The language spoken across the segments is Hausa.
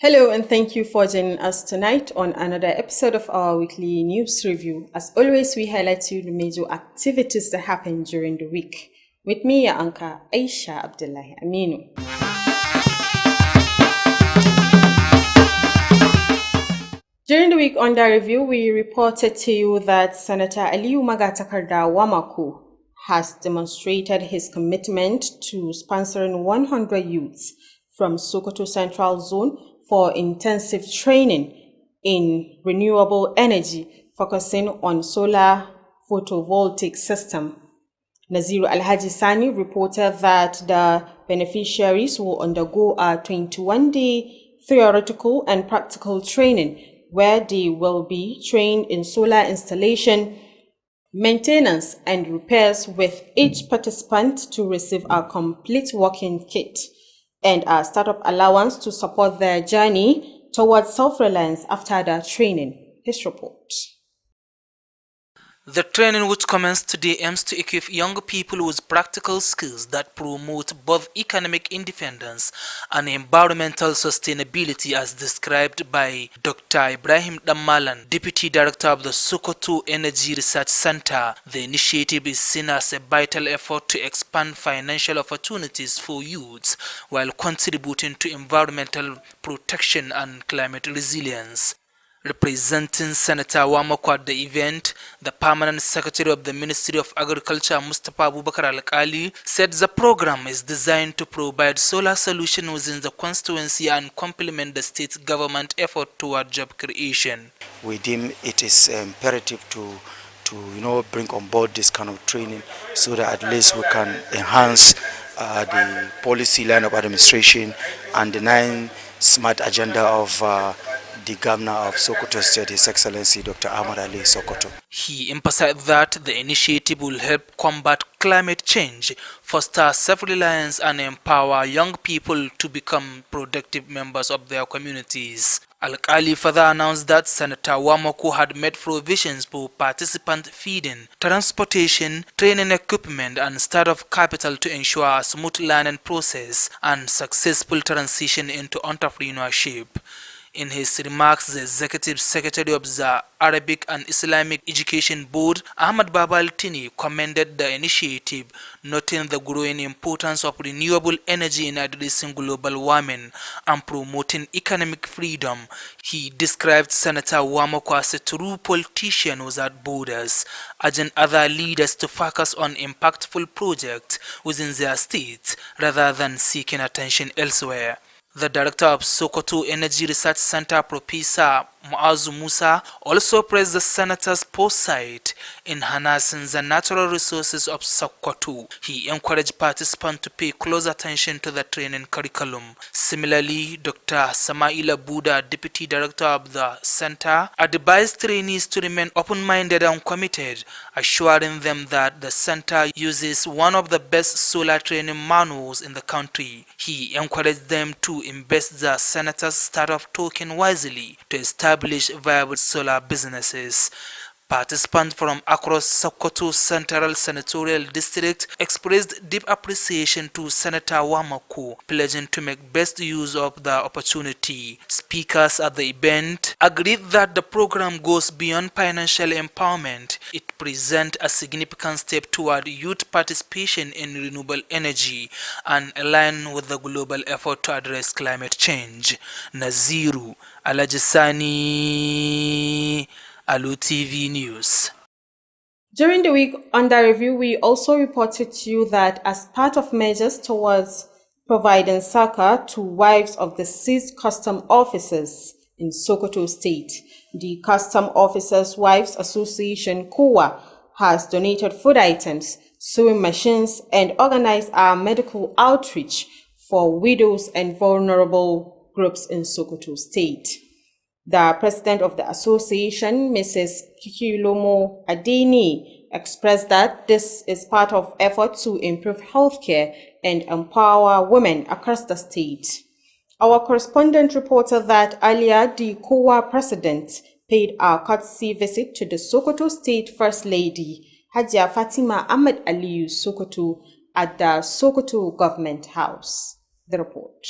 Hello, and thank you for joining us tonight on another episode of our weekly news review. As always, we highlight to you the major activities that happen during the week. With me, your anchor, Aisha Abdullahi Aminu. During the week under review, we reported to you that Senator Aliyu Magatakarda Wamaku has demonstrated his commitment to sponsoring 100 youths from Sokoto Central Zone for intensive training in renewable energy, focusing on solar photovoltaic system. Naziru Alhaji Sani reported that the beneficiaries will undergo a 21-day theoretical and practical training where they will be trained in solar installation, maintenance and repairs, with each participant to receive a complete working kit and a startup allowance to support their journey towards self-reliance after the training. His report. The training, which commenced today, aims to equip young people with practical skills that promote both economic independence and environmental sustainability, as described by Dr. Ibrahim Damalan, Deputy Director of the Sokoto Energy Research Center. The initiative is seen as a vital effort to expand financial opportunities for youths while contributing to environmental protection and climate resilience. Representing Senator Wamako at the event, the Permanent Secretary of the Ministry of Agriculture, Mustafa Abubakar Al-Kali, said the program is designed to provide solar solutions within the constituency and complement the state government effort toward job creation. We deem it is imperative to bring on board this kind of training so that at least we can enhance the policy line of administration and the 9 smart agenda of the Governor of Sokoto State, His Excellency Dr. Ahmad Ali Sokoto. He emphasized that the initiative will help combat climate change, foster self-reliance, and empower young people to become productive members of their communities. Al-Kali further announced that Senator Wamako had made provisions for participant feeding, transportation, training equipment, and startup capital to ensure a smooth learning process and successful transition into entrepreneurship. In his remarks, the Executive Secretary of the Arabic and Islamic Education Board, Ahmad Baba Al-Tini, commended the initiative, noting the growing importance of renewable energy in addressing global warming and promoting economic freedom. He described Senator Wamako as a true politician without borders, urging other leaders to focus on impactful projects within their states rather than seeking attention elsewhere. The director of Sokoto Energy Research Center, Professor Muazu Musa, also praised the senator's foresight in harnessing the natural resources of Sokoto. He encouraged participants to pay close attention to the training curriculum. Similarly, Dr. Samaila Buda, Deputy Director of the center, advised trainees to remain open-minded and committed, assuring them that the center uses one of the best solar training manuals in the country. He encouraged them to invest the senator's startup token wisely to establish viable solar businesses. Participants from across Sokoto Central Senatorial District expressed deep appreciation to Senator Wamako, pledging to make best use of the opportunity. Speakers at the event agreed that the program goes beyond financial empowerment. It presents a significant step toward youth participation in renewable energy and align with the global effort to address climate change. Naziru Alajisani, Alu Tv News. During the week under review, we also reported to you that as part of measures towards providing succor to wives of deceased custom officers in Sokoto State, the Custom Officers Wives Association (COWA) has donated food items, sewing machines, and organized a medical outreach for widows and vulnerable groups in Sokoto State. The president of the association, Mrs. Kikilomo Adeni, expressed that this is part of efforts to improve healthcare and empower women across the state. Our correspondent reported that earlier the COWA president paid a courtesy visit to the Sokoto State First Lady, Hajia Fatima Ahmed Aliyu Sokoto, at the Sokoto Government House. The report.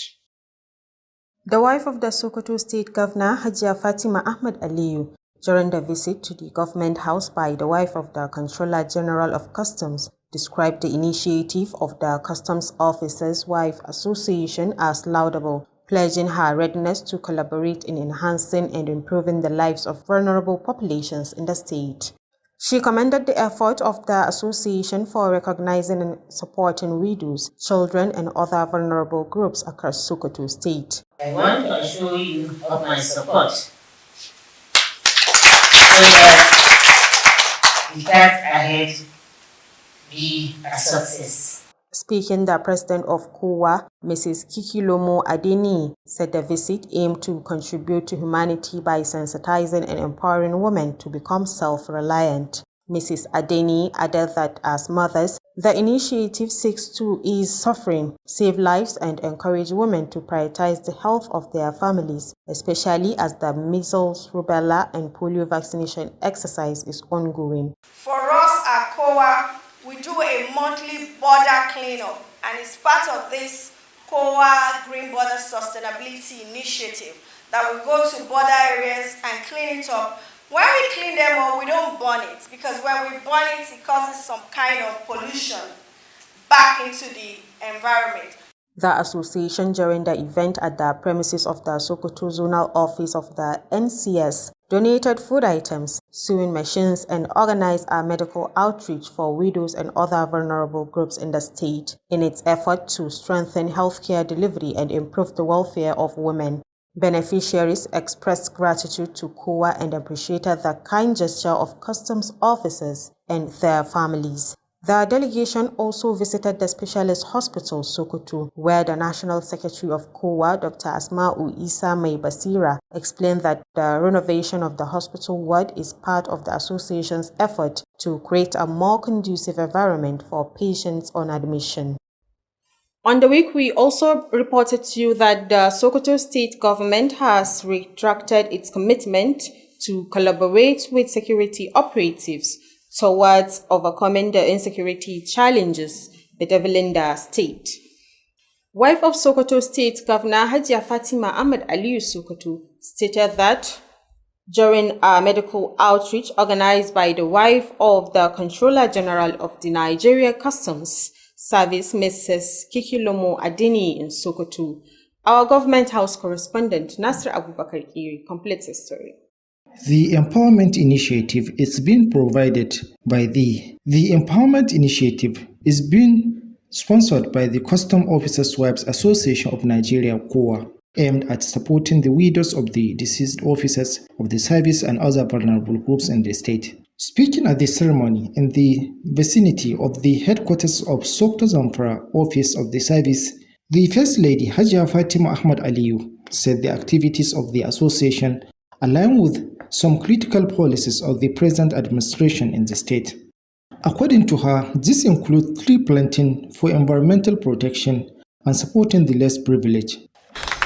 The wife of the Sokoto State Governor, Hajia Fatima Ahmad Aliyu, during the visit to the government house by the wife of the Controller General of Customs, described the initiative of the Customs Officers' Wife Association as laudable, pledging her readiness to collaborate in enhancing and improving the lives of vulnerable populations in the state. She commended the effort of the association for recognizing and supporting widows, children, and other vulnerable groups across Sokoto State. I want to assure you of my support so that the task ahead be a success. Speaking, the president of KOWA, Mrs. Kikilomo Adeni, said the visit aimed to contribute to humanity by sensitizing and empowering women to become self-reliant. Mrs. Adeni added that as mothers, the initiative seeks to ease suffering, save lives, and encourage women to prioritize the health of their families, especially as the measles, rubella, and polio vaccination exercise is ongoing. For us at KOWA, we do a monthly border cleanup, and it's part of this KOWA Green Border Sustainability Initiative that we go to border areas and clean it up. When we clean them up, we don't burn it, because when we burn it, it causes some kind of pollution back into the environment. The association, during the event at the premises of the Sokoto Zonal Office of the NCS, donated food items, sewing machines, and organized a medical outreach for widows and other vulnerable groups in the state in its effort to strengthen healthcare delivery and improve the welfare of women. Beneficiaries expressed gratitude to KOWA and appreciated the kind gesture of customs officers and their families. The delegation also visited the Specialist Hospital, Sokoto, where the National Secretary of KOWA, Dr. Asma'u Isa Mai Basira, explained that the renovation of the hospital ward is part of the association's effort to create a more conducive environment for patients on admission. On the week, we also reported to you that the Sokoto state government has retracted its commitment to collaborate with security operatives towards overcoming the insecurity challenges bedeviling the state. Wife of Sokoto State Governor Hajia Fatima Ahmad Aliyu Sokoto stated that during a medical outreach organized by the wife of the Controller General of the Nigeria Customs Service, Mrs. Kikilomo Adeni in Sokoto, our government house correspondent Nasir Abubakar Kiri completes the story. The Empowerment Initiative is being provided by the Empowerment Initiative is being sponsored by the Custom Officers Wives Association of Nigeria, KOWA, aimed at supporting the widows of the deceased officers of the service and other vulnerable groups in the state. Speaking at the ceremony in the vicinity of the headquarters of Sokoto Zamfara Office of the Service, the First Lady Hajia Fatima Ahmad Aliyu said the activities of the association align with some critical policies of the present administration in the state. According to her, this includes tree planting for environmental protection and supporting the less privileged.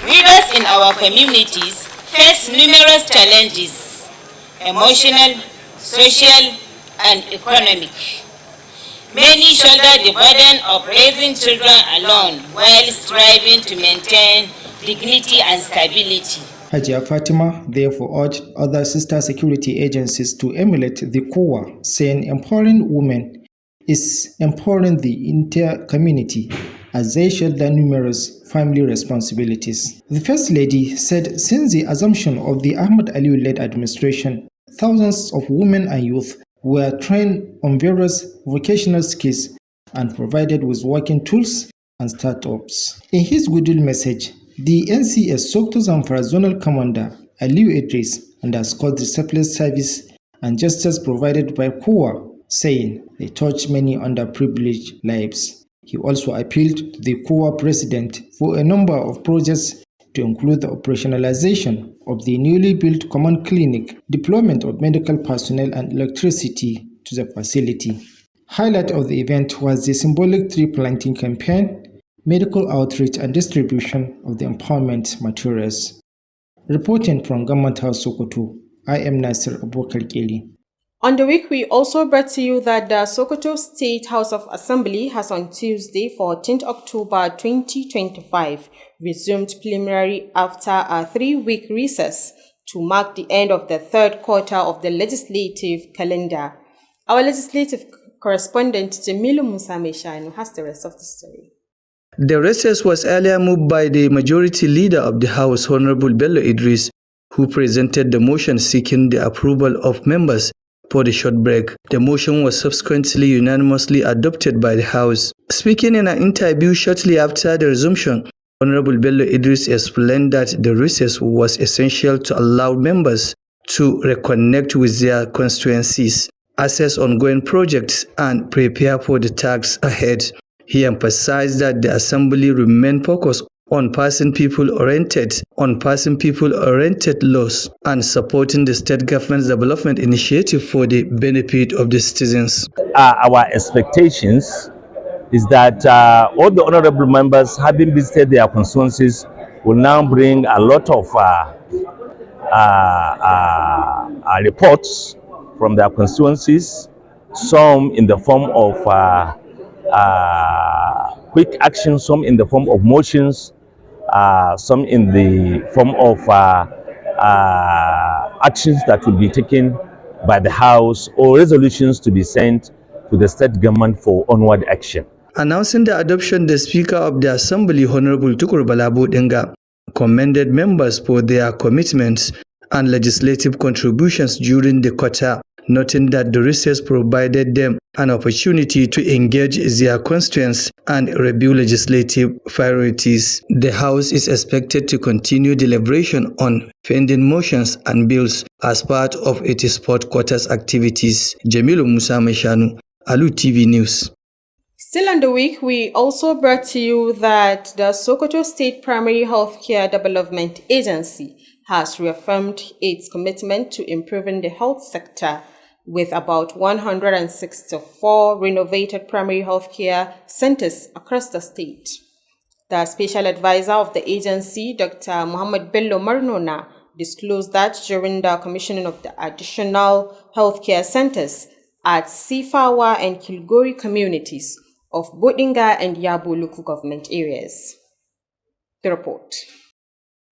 Widows in our communities face numerous challenges, emotional, social, and economic. Many shoulder the burden of raising children alone while striving to maintain dignity and stability. Hajia Fatima therefore urged other sister security agencies to emulate the KOWA, saying empowering women is empowering the entire community as they shoulder numerous family responsibilities. The First Lady said since the assumption of the Ahmad Aliyu-led administration, thousands of women and youth were trained on various vocational skills and provided with working tools and startups. In his goodwill message, the NCS Sokoto Zamfara Zonal Commander Aliyu Idris underscored the selfless service and justice provided by KOWA, saying they touch many underprivileged lives. He also appealed to the KOWA president for a number of projects to include the operationalization of the newly built common clinic, deployment of medical personnel and electricity to the facility. Highlight of the event was the symbolic tree planting campaign, medical outreach and distribution of the empowerment materials. Reporting from Government House Sokoto, I am Nasir Abubakar Keli. On the week, we also brought to you that the Sokoto State House of Assembly has on Tuesday, 14th October 2025, resumed plenary after a 3-week recess to mark the end of the third quarter of the legislative calendar. Our legislative correspondent, Jamilu Musa Meshanu, has the rest of the story. The recess was earlier moved by the majority leader of the House, Honorable Bello Idris, who presented the motion seeking the approval of members for the short break. The motion was subsequently unanimously adopted by the House. Speaking in an interview shortly after the resumption, Honorable Bello Idris explained that the recess was essential to allow members to reconnect with their constituencies, assess ongoing projects, and prepare for the tasks ahead. He emphasized that the Assembly remained focused on passing people-oriented laws and supporting the state government's development initiative for the benefit of the citizens. Our expectations is that all the honorable members, having visited their constituencies, will now bring a lot of reports from their constituencies, some in the form of quick action, some in the form of motions, some in the form of actions that will be taken by the House or resolutions to be sent to the state government for onward action. Announcing the adoption, the Speaker of the Assembly, Honorable Tukur Balabo Denga, commended members for their commitments and legislative contributions during the quarter, noting that the recess provided them an opportunity to engage their constituents and review legislative priorities. The House is expected to continue deliberation on pending motions and bills as part of its fourth quarter's activities. Jamilu Musa Meshanu, Alu TV News. Still on the week, we also brought to you that the Sokoto State Primary Healthcare Development Agency has reaffirmed its commitment to improving the health sector with about 164 renovated primary healthcare centers across the state. The special advisor of the agency, Dr. Muhammad Bello Marnona, disclosed that during the commissioning of the additional healthcare centers at Sifawa and Kilgori communities of Bodinga and Yabo local government areas. The report.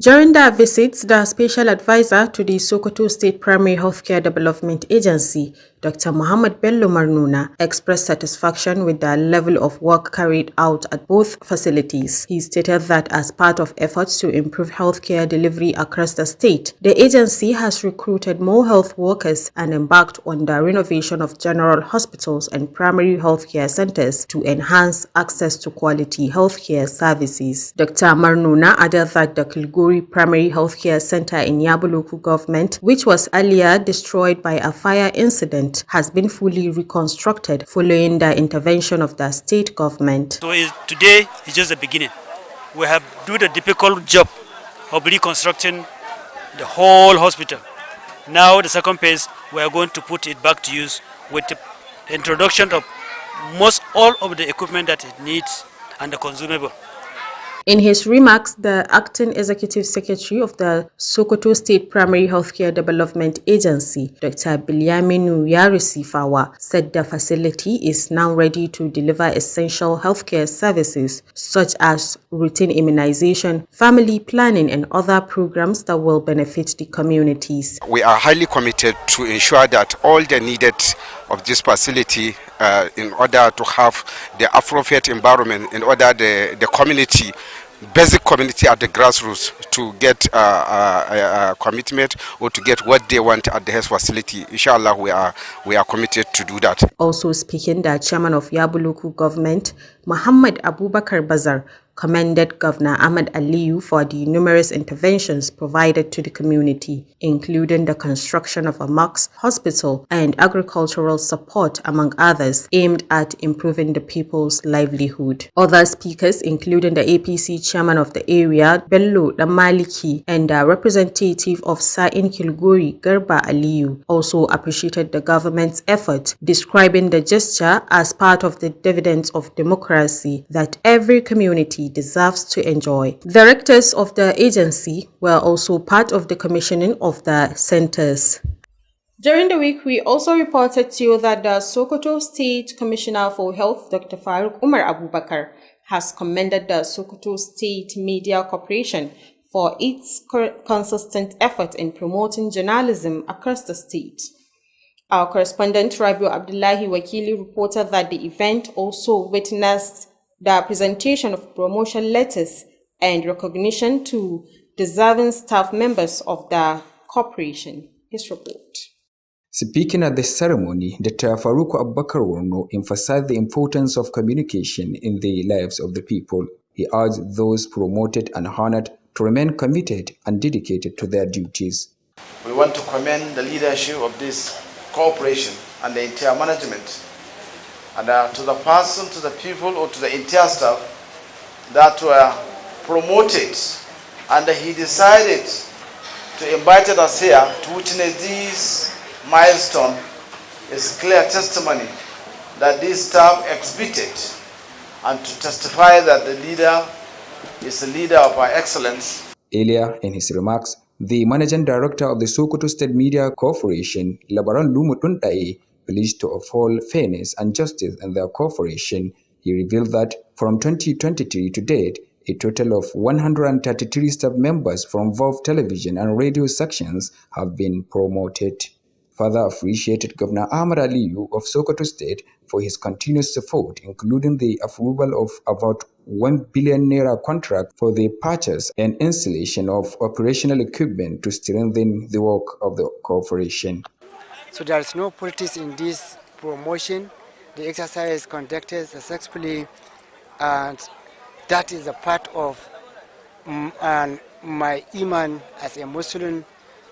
During their visits, the special advisor to the Sokoto State Primary Healthcare Development Agency, Dr. Muhammad Bello Marnuna, expressed satisfaction with the level of work carried out at both facilities. He stated that as part of efforts to improve healthcare delivery across the state, the agency has recruited more health workers and embarked on the renovation of general hospitals and primary healthcare centers to enhance access to quality healthcare services. Dr. Marnuna added that the Kilgori Primary Healthcare Center in Yabo local government, which was earlier destroyed by a fire incident, has been fully reconstructed following the intervention of the state government. So today is just the beginning. We have done the difficult job of reconstructing the whole hospital. Now the second phase, we are going to put it back to use with the introduction of most all of the equipment that it needs and the consumable. In his remarks, the acting executive secretary of the Sokoto State Primary Healthcare Development Agency, Dr. Bilyaminu Yarisifawa, said the facility is now ready to deliver essential healthcare services such as routine immunization, family planning, and other programs that will benefit the communities. We are highly committed to ensure that all the needed of this facility in order to have the appropriate environment, in order the community, basic community at the grassroots to get a commitment or to get what they want at the health facility. Inshallah, we are committed to do that. Also speaking, the chairman of Yabo local government, Muhammad Abubakar Bazar, commended Governor Ahmad Aliyu for the numerous interventions provided to the community, including the construction of a mosque, hospital, and agricultural support, among others, aimed at improving the people's livelihood. Other speakers, including the APC chairman of the area, Bello Damaliki, and the representative of Sa'in Kilgori, Garba Aliyu, also appreciated the government's effort, describing the gesture as part of the dividends of democracy that every community deserves to enjoy. Directors of the agency were also part of the commissioning of the centers. During the week, we also reported to you that the Sokoto State Commissioner for Health, Dr. Faruk Umar Abubakar, has commended the Sokoto State Media Corporation for its consistent effort in promoting journalism across the state. Our correspondent Rabiu Abdullahi Wakili reported that the event also witnessed the presentation of promotion letters and recognition to deserving staff members of the corporation. His report. Speaking at the ceremony, Dr. Faruku Abubakar Warno emphasized the importance of communication in the lives of the people. He urged those promoted and honored to remain committed and dedicated to their duties. We want to commend the leadership of this corporation and the entire management, and to the person, to the people, or to the entire staff that were promoted, and he decided to invite us here to witness this milestone. Is clear testimony that this staff exhibited, and to testify that the leader is a leader of our excellence. Earlier in his remarks, the Managing Director of the Sokoto State Media Corporation, Labaran Lumutundai, pledged to uphold fairness and justice in their corporation. He revealed that from 2023 to date, a total of 133 staff members from both television and radio sections have been promoted. Further appreciated Governor Ahmad Aliyu of Sokoto State for his continuous support, including the approval of about 1 billion naira contract for the purchase and installation of operational equipment to strengthen the work of the corporation. So there is no politics in this promotion. The exercise is conducted successfully, and that is a part of my iman as a Muslim,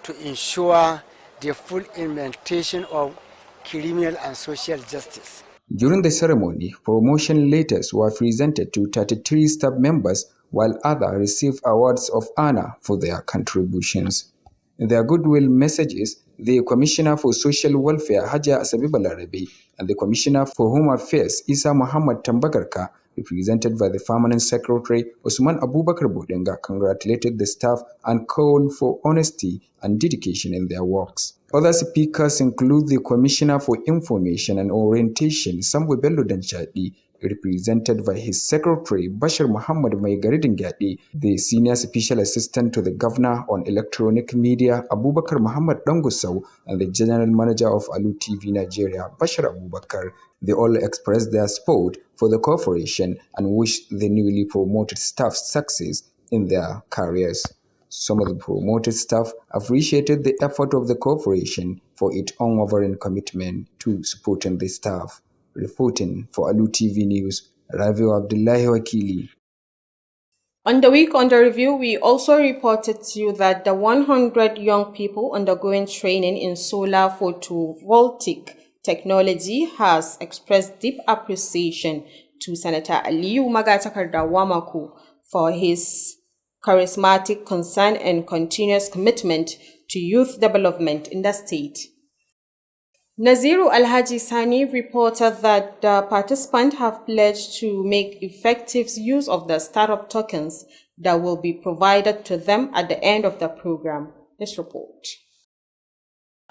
to ensure the full implementation of criminal and social justice. During the ceremony, promotion letters were presented to 33 staff members, while others received awards of honor for their contributions. In their goodwill messages, the Commissioner for Social Welfare, Haja Asabi Balarabe, and the Commissioner for Home Affairs, Isa Muhammad Tambagarka, represented by the Permanent Secretary Usman Abubakar Bodenga, congratulated the staff and called for honesty and dedication in their works. Other speakers include the Commissioner for Information and Orientation, Samwe Bello Danchadi, represented by his Secretary Bashir Muhammad Maigaridin Gadi, the Senior Special Assistant to the Governor on Electronic Media, Abubakar Muhammad Dangusau, and the General Manager of Alu Tv Nigeria, Bashir Abubakar. They all expressed their support for the corporation and wished the newly promoted staff success in their careers. Some of the promoted staff appreciated the effort of the corporation for its unwavering commitment to supporting the staff. Reporting for Alu TV News, Ravi Abdullahi Wakili. On the week under review, we also reported to you that the 100 young people undergoing training in solar photovoltaic technology has expressed deep appreciation to Senator Aliyu Magatakarda Wamaku for his charismatic concern and continuous commitment to youth development in the state. Naziru Alhaji Sani reported that the participants have pledged to make effective use of the startup tokens that will be provided to them at the end of the program. This report.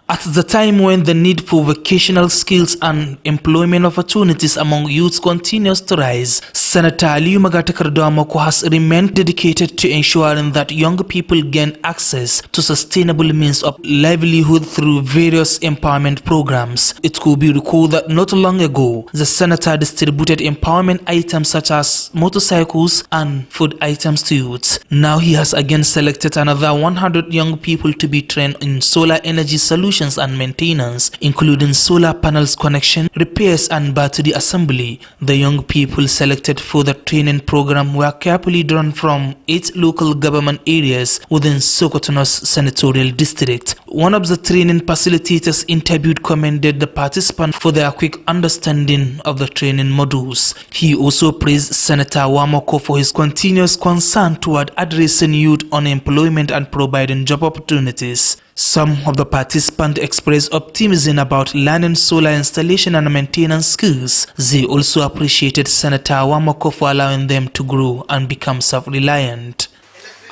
At the time when the need for vocational skills and employment opportunities among youths continues to rise, Senator Aliyu Magatakarda has remained dedicated to ensuring that young people gain access to sustainable means of livelihood through various empowerment programs. It could be recalled that not long ago, the senator distributed empowerment items such as motorcycles and food items to youths. Now he has again selected another 100 young people to be trained in solar energy solutions and maintenance, including solar panels connection, repairs and battery assembly. The young people selected for the training program were carefully drawn from 8 local government areas within Sokoto's senatorial district. One of the training facilitators interviewed commended the participants for their quick understanding of the training modules. He also praised Senator Wamako for his continuous concern toward addressing youth unemployment and providing job opportunities. Some of the participants expressed optimism about learning solar installation and maintenance skills. They also appreciated Senator Wamako for allowing them to grow and become self-reliant.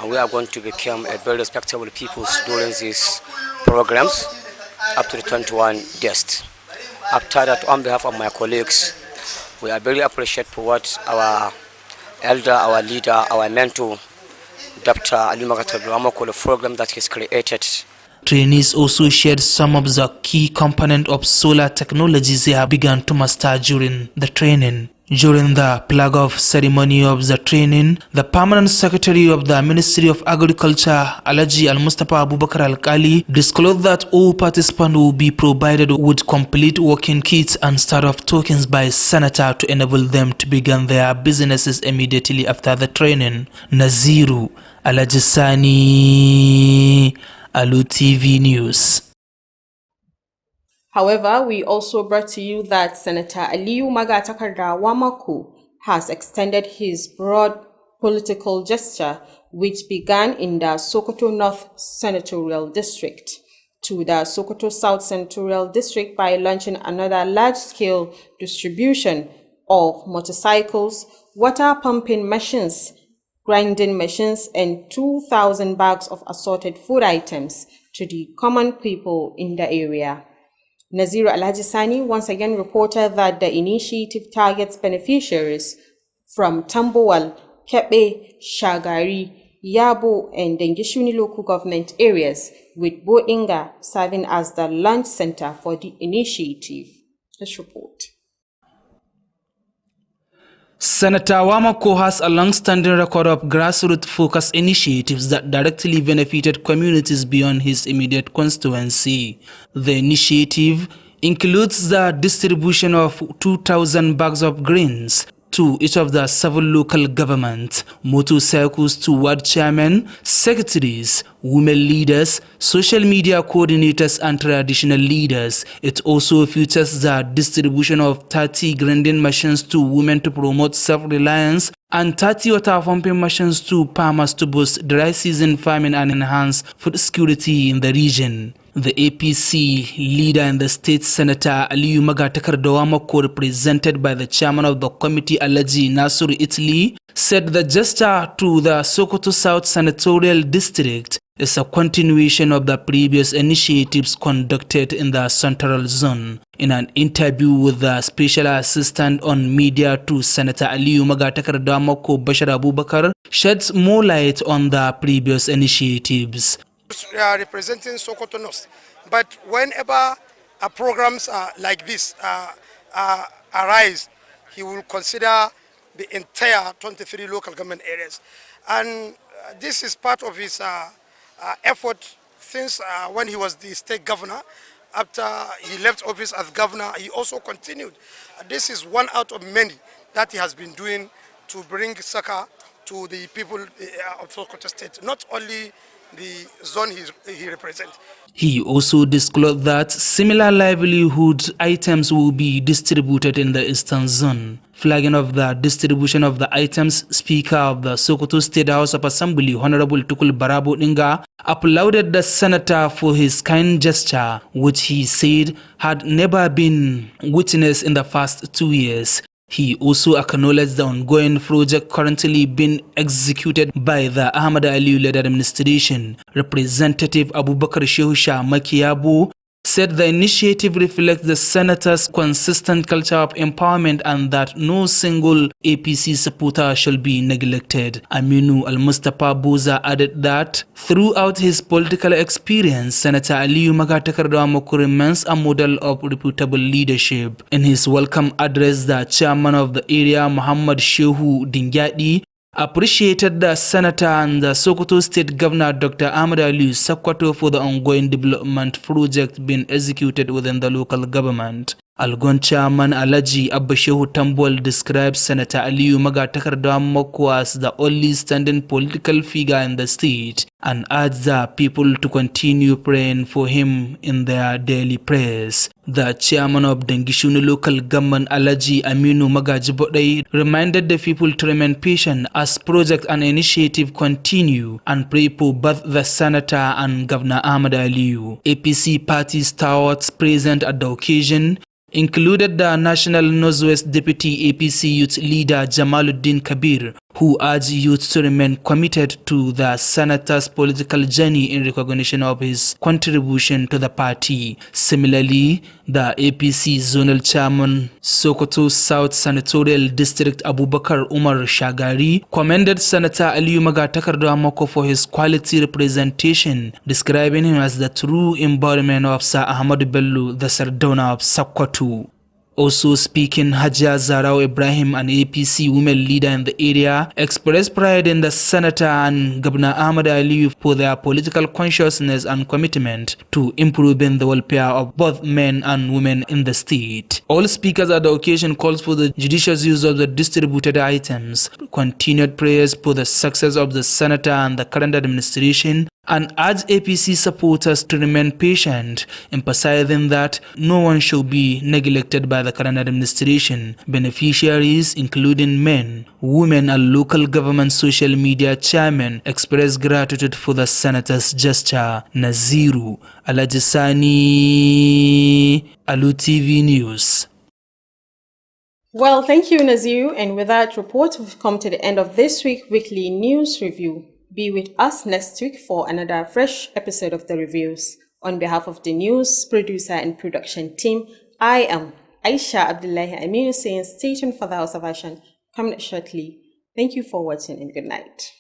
And we are going to become a very respectable people during these programs. up to the 21 guests. After that, on behalf of my colleagues, we are very appreciative for what our elder, our leader, our mentor, Dr. Alu Tv, the program that he's created. Trainees also shared some of the key components of solar technologies they have begun to master during the training. During the plug-off ceremony of the training, the Permanent Secretary of the Ministry of Agriculture, Alhaji Al-Mustafa Abubakar Al-Kali, disclosed that all participants will be provided with complete working kits and start-off tokens by Senator to enable them to begin their businesses immediately after the training. Naziru Alajisani, Alu TV News. However, we also brought to you that Senator Aliyu Magatakarda Wamako has extended his broad political gesture, which began in the Sokoto North Senatorial District, to the Sokoto South Senatorial District by launching another large-scale distribution of motorcycles, water pumping machines, grinding machines, and 2,000 bags of assorted food items to the common people in the area. Naziru Alhajisani once again reported that the initiative targets beneficiaries from Tambuwal, Kepe, Shagari, Yabo, and Dengishuni local government areas, with Boinga serving as the launch center for the initiative. Let's report. Senator Wamako has a long-standing record of grassroots-focused initiatives that directly benefited communities beyond his immediate constituency. The initiative includes the distribution of 2,000 bags of grains to each of the 7 local governments, motorcycles to ward chairmen, secretaries, women leaders, social media coordinators, and traditional leaders. It also features the distribution of 30 grinding machines to women to promote self-reliance and 30 water pumping machines to farmers to boost dry season farming and enhance food security in the region. The APC leader in the state, Senator Aliyu Magatakarda Wamako, represented by the chairman of the committee, Alhaji Nasiru Italy, said the gesture to the Sokoto South Senatorial District is a continuation of the previous initiatives conducted in the Central Zone. In an interview with the Special Assistant on Media to Senator Aliyu Magatakarda Wamako, Bashar Abubakar sheds more light on the previous initiatives. Representing Sokoto North, but whenever programs like this arise, he will consider the entire 23 local government areas, and this is part of his effort since when he was the state governor. After he left office as governor, he also continued. This is one out of many that he has been doing to bring succor to the people of Sokoto State, not only the zone he represents. He also disclosed that similar livelihood items will be distributed in the Eastern Zone. Flagging of the distribution of the items, Speaker of the Sokoto State House of Assembly, Honorable Tukul Barabo Inga, applauded the senator for his kind gesture, which he said had never been witnessed in the past 2 years. He also acknowledged the ongoing project currently being executed by the Ahmad Aliyu-led administration. Representative Abubakar Shehu Shah Makiyabu said the initiative reflects the senator's consistent culture of empowerment and that no single APC supporter shall be neglected. Aminu Al-Mustafa Boza added that throughout his political experience, Senator Aliyu Magatakarda Wamako remains a model of reputable leadership. In his welcome address, the chairman of the area, Muhammad Shehu Dingyadi, appreciated the senator and the Sokoto State Governor Dr. Ahmad Aliyu Sakwato for the ongoing development project being executed within the local government. Algon Chairman Alhaji Abba Shehu Tambol describes Senator Aliyu Magatakarda Wamako as the only standing political figure in the state and urged the people to continue praying for him in their daily prayers. The chairman of Dengishuni local government, Alhaji Aminu Magajibodai, reminded the people to remain patient as project and initiative continue and pray for both the senator and Governor Ahmad Aliyu. APC party stalwarts present at the occasion included the National Northwest Deputy APC Youth Leader Jamaluddin Kabir, who urged youth to remain committed to the senator's political journey in recognition of his contribution to the party. Similarly, the APC zonal chairman Sokoto South Senatorial District Abubakar Umar Shagari commended Senator Aliyu Magatakarda Moko for his quality representation, describing him as the true embodiment of Sir Ahmadu Bello, the Sardauna of Sokoto. Also speaking, Hajia Zarau Ibrahim, an APC women leader in the area, expressed pride in the senator and Governor Ahmad Aliyu for their political consciousness and commitment to improving the welfare of both men and women in the state. All speakers at the occasion called for the judicious use of the distributed items, continued prayers for the success of the senator and the current administration, and urged APC supporters to remain patient, emphasizing that no one should be neglected by the current administration. Beneficiaries, including men, women, and local government social media chairmen, expressed gratitude for the senator's gesture. Naziru Alajisani, Alu TV News. Well, thank you, Naziru. And with that report, we've come to the end of this week's weekly news review. Be with us next week for another fresh episode of the reviews. On behalf of the news producer and production team, I am Aisha Abdullahi Aminu saying stay tuned for the House of Action coming shortly. Thank you for watching and good night.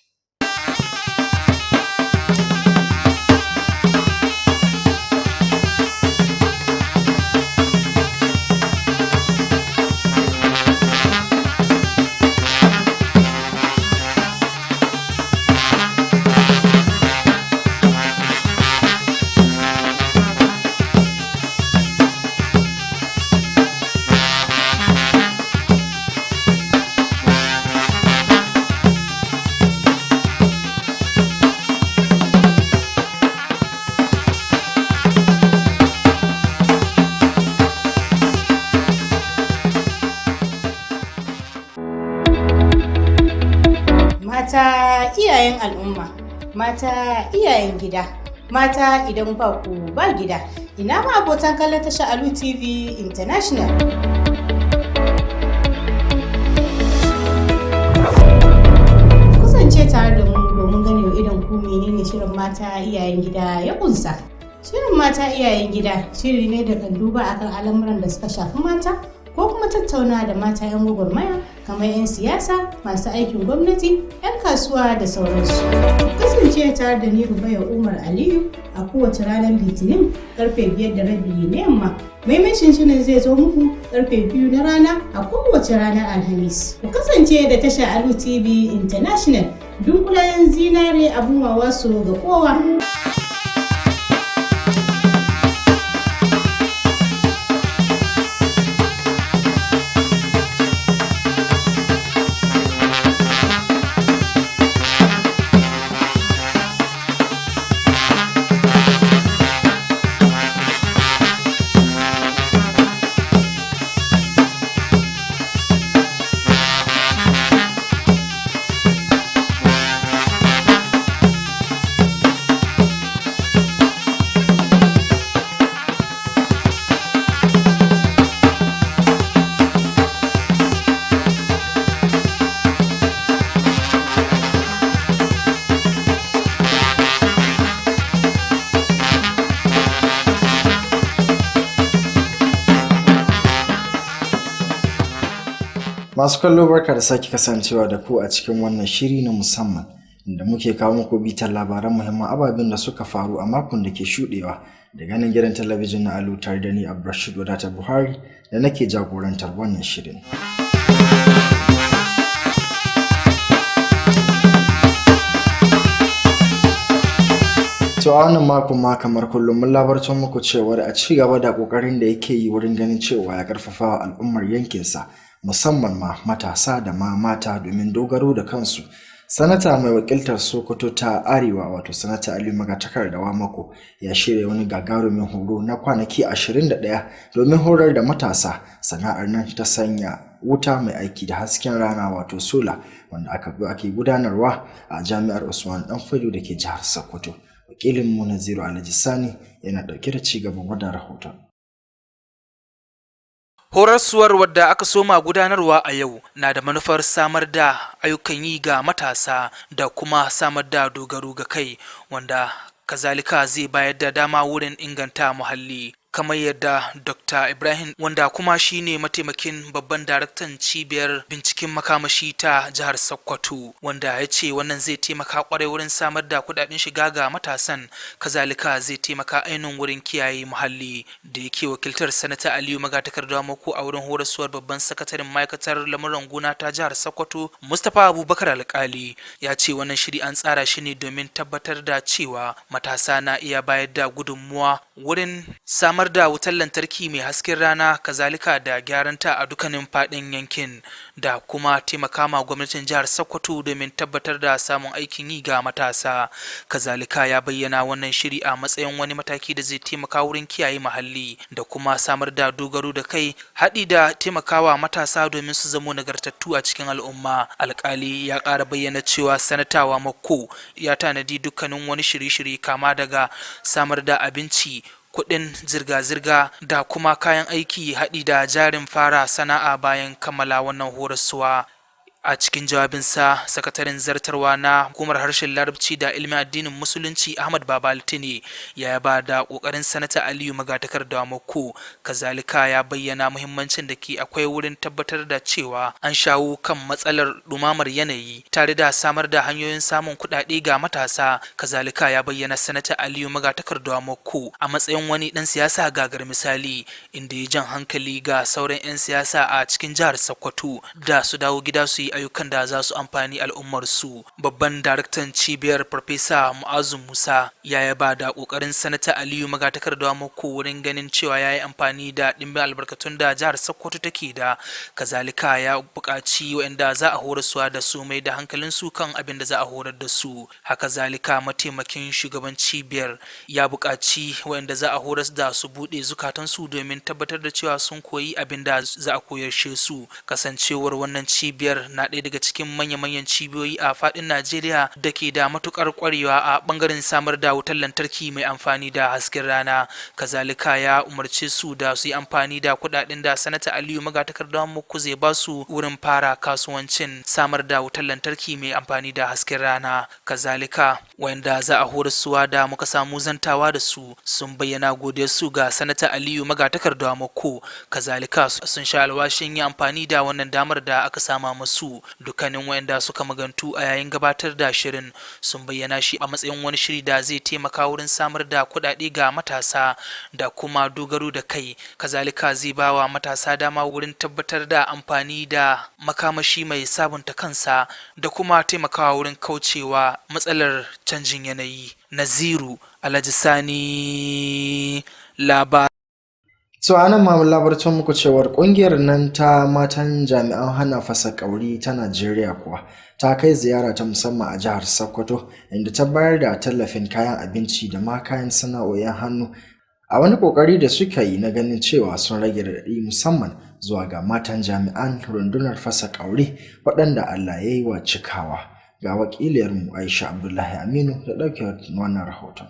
Mata iyayen al'umma, mata iyayen gida, mata idan ba ku ba gida, ina ma abotan kallon tashar Alu TV International. Kusance tare da mu domin ganewa idan ku menene shirin mata iyayen gida ya kunsa. Shirin mata iyayen gida shiri ne da kan duba akan al'amuran da suka shafi mata ko kuma tattauna da mata 'yan gwagwarmaya kamar 'yan siyasa, masu aikin gwamnati, 'yan kasuwa da sauransu. Kasance tare da ni Rubaya Umar Aliyu a kowace ranar Litinin karfe 5:30 na yamma. Maimacin shirin zai zo muku karfe 2 na rana a kowace ranar Alhamis. Ku kasance da tashar Alu TV International, dunkulen zinare abun wawaso ga kowa. Masu kallo barka da sake kasancewa da ku a cikin wannan shiri na musamman inda muke kawo muku bitar labaran muhimman ababen da suka faru a makon da ke shudewa daga nan gidan talabijin na Alu tare da ni Abdurrashid Wadata Buhari da nake jagorantar wannan shirin. To a wannan makon ma kamar kullum mun labarta muku cewa a ci gaba da kokarin da yake yi wurin ganin cewa ya karfafa al'ummar yankinsa musamman ma matasa da ma mata domin dogaro da kansu. Sanata mai wakiltar Sokoto ta Arewa wato Sanata Aliyu Magatakarda Mako ya shirya wani gagarumin horo na kwanaki 21 domin horar da matasa sana'ar nan ta sanya wuta mai aiki da hasken rana wato sola wanda ake gudanarwa a Jami'ar Usman Danfodiyo da ke jihar Sokoto. Wakilin mu Naziru Alajisani yana dauke da ci gaban wannan rahoton. Horaswar wadda aka soma gudanarwa a yau na da manufar samar da ayyukan yi ga matasa da kuma samar da dogaro ga kai, wanda kazalika zai bayar da dama wurin inganta muhalli. Kamar yadda Dr. Ibrahim, wanda kuma shine mataimakin babban daraktan cibiyar binciken makamashi ta jihar Sokoto, wanda ya ce wannan zai taimaka kwarai wurin samar da kudaden shiga ga matasan, kazalika zai taimaka ainihin wurin kiyaye muhalli. Da yake wakiltar sanata Aliyu Magatakarda Mako a wurin horaswar babban sakataren ma'aikatar lamuran gona ta jihar Sokoto, Mustapha Abubakar Alkali, ya ce wannan shiri an tsara shi ne domin tabbatar da cewa matasa na iya bayar da gudunmuwa wurin samar da wutar lantarki mai hasken rana, kazalika da gyaranta a dukkanin fadin yankin, da kuma taimaka ma gwamnatin jihar Sokoto domin tabbatar da samun aikin yi ga matasa. Kazalika ya bayyana wannan shiri a matsayin wani mataki da zai taimaka wurin kiyaye muhalli da kuma samar da dogaro da kai, haɗi da taimakawa matasa domin su zamo nagartattu a cikin al'umma. Alkali ya ƙara bayyana cewa sanatawa Mako ya tanadi dukkanin wani shirye-shirye kama daga samar da abinci, kuɗin zirga-zirga da kuma kayan aiki, haɗi da jarin fara sana'a bayan kammala wannan horaswa. A cikin jawabinsa, sakataren zartarwa na hukumar harshen larabci da ilimin addinin musulunci Ahmad Baba Altine ya ba da kokarin sanata Aliyu Magatakarda Mako, kazalika ya bayyana muhimmancin da ke akwai wurin tabbatar da cewa an shawo kan matsalar dumamar yanayi tare da samar da hanyoyin samun kuɗaɗe ga matasa. Kazalika ya bayyana sanata Aliyu Magatakarda Mako a matsayin wani dan siyasa gagar misali, inda ya jan hankali ga sauran 'yan siyasa a cikin jihar Sokoto da su dawo gida su yi ayyukan da za su amfani al'ummarsu. Babban daraktan cibiyar Farfesa Mu'azu Musa ya yaba da kokarin sanata Aliyu Magatakarda Mako wurin ganin cewa ya yi amfani da dimbin albarkatun da jihar Sokoto take da. Kazalika ya buƙaci waɗanda za a horaswa da su mai da hankalin su kan abin da za a horar da su. Haka zalika mataimakin shugaban cibiyar ya buƙaci waɗanda za a horas da su buɗe zukatansu domin tabbatar da cewa sun koyi abin da za a koyarshe su. Kasancewar wannan cibiyar na ɗaya daga cikin manya-manyan cibiyoyi a faɗin Najeriya da ke da matukar ƙwarewa a ɓangaren samar da wutar lantarki mai amfani da hasken rana. Kazalika ya umarce su da su yi amfani da kuɗaɗen da sanata Aliyu Magatakarda Mako zai ba su wurin fara kasuwancin samar da wutar lantarki mai amfani da hasken rana. Kazalika wanda za a horaswa da muka samu zantawa da su sun bayyana godiyarsu ga sanata Aliyu Magatakarda Mako. Kazalika sun sha alwashin yin amfani da wannan damar da aka sama musu. Dukkanin wayanda suka magantu a yayin gabatar da shirin sun bayyana shi a matsayin wani shiri da zai taimaka wurin samar da kuɗaɗe ga matasa da kuma dogaro da kai. Kazalika zai ba wa matasa dama wurin tabbatar da amfani da makamashi mai sabunta kansa da kuma taimakawa wurin kaucewa matsalar canjin yanayi. Naziru Alhaji Sani, labar. So anan ma labarcin muku cewar kungiyar nan ta matan jami'an hana fasa kauri ta Najeriya kuwa ta kai ziyara ta musamman a jihar Sokoto, inda ta bayar da tallafin kayan abinci da ma kayan sana'o'in hannu a wani kokari da suka yi na ganin cewa sun rage raɗaɗi musamman zuwa ga matan jami'an rundunar fasa kauri waɗanda Allah ya yi wa cikawa. Ga wakiliyarmu Aisha Abdullahi Aminu da ɗaukar wannan rahoton.